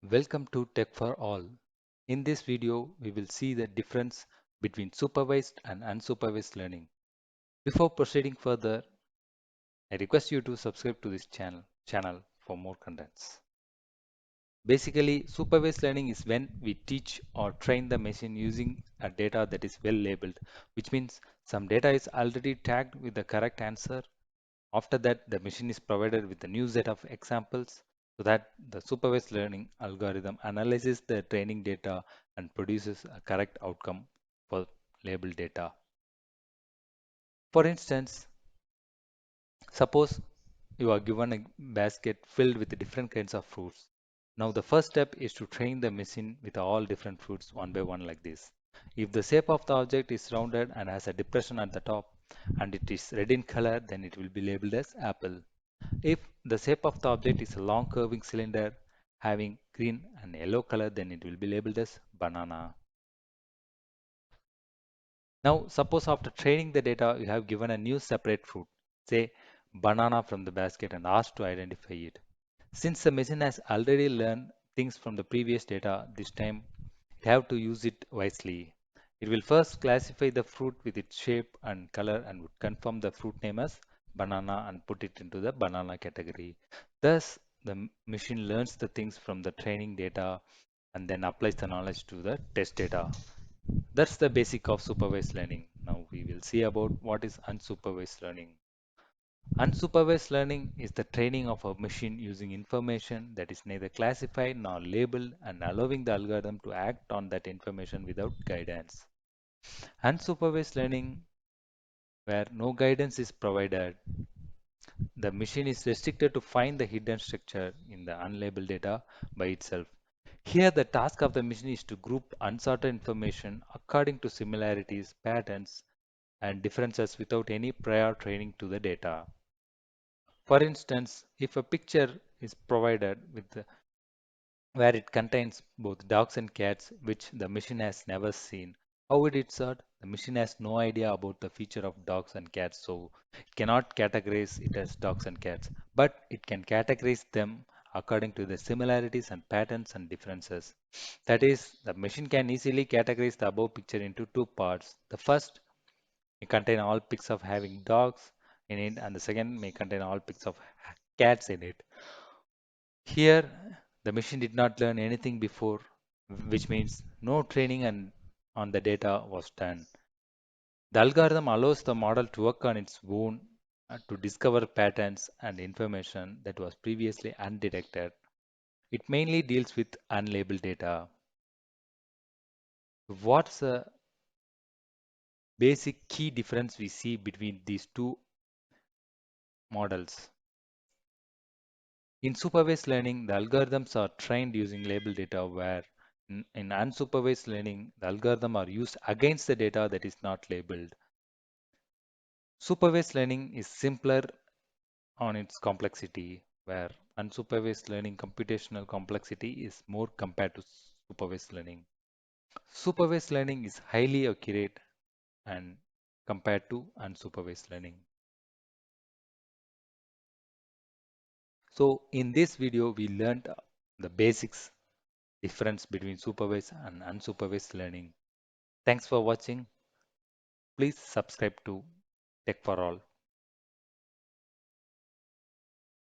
Welcome to Tech for All. In this video, we will see the difference between supervised and unsupervised learning. Before proceeding further, I request you to subscribe to this channel for more contents. Basically, supervised learning is when we teach or train the machine using a data that is well labeled, which means some data is already tagged with the correct answer. After that, the machine is provided with a new set of examples so that the supervised learning algorithm analyzes the training data and produces a correct outcome for labeled data. For instance, suppose you are given a basket filled with different kinds of fruits. Now the first step is to train the machine with all different fruits one by one like this. If the shape of the object is rounded and has a depression at the top and it is red in color, then it will be labeled as apple. If the shape of the object is a long curving cylinder having green and yellow color, then it will be labeled as banana. Now, suppose after training the data, you have given a new separate fruit, say banana from the basket and asked to identify it. Since the machine has already learned things from the previous data, this time it have to use it wisely. It will first classify the fruit with its shape and color and would confirm the fruit name as banana and put it into the banana category. Thus, the machine learns the things from the training data and then applies the knowledge to the test data. That's the basic of supervised learning. Now we will see about what is unsupervised learning. Unsupervised learning is the training of a machine using information that is neither classified nor labeled and allowing the algorithm to act on that information without guidance. Unsupervised learning, where no guidance is provided, the machine is restricted to find the hidden structure in the unlabeled data by itself. Here, the task of the machine is to group unsorted information according to similarities, patterns, and differences without any prior training to the data. For instance, if a picture is provided where it contains both dogs and cats, which the machine has never seen, how would it sort? The machine has no idea about the feature of dogs and cats, so it cannot categorize it as dogs and cats, but it can categorize them according to the similarities and patterns and differences. That is, the machine can easily categorize the above picture into two parts. The first may contain all pics of having dogs in it, and the second may contain all pics of cats in it. Here, the machine did not learn anything before, which means no training and on the data was done. The algorithm allows the model to work on its own to discover patterns and information that was previously undetected. It mainly deals with unlabeled data. What's the basic key difference we see between these two models? In supervised learning, the algorithms are trained using labeled data, where in unsupervised learning, the algorithm are used against the data that is not labeled. Supervised learning is simpler on its complexity, where unsupervised learning computational complexity is more compared to supervised learning. Supervised learning is highly accurate and compared to unsupervised learning. So in this video, we learned the basics difference between supervised and unsupervised learning. Thanks for watching. Please subscribe to Tech for All.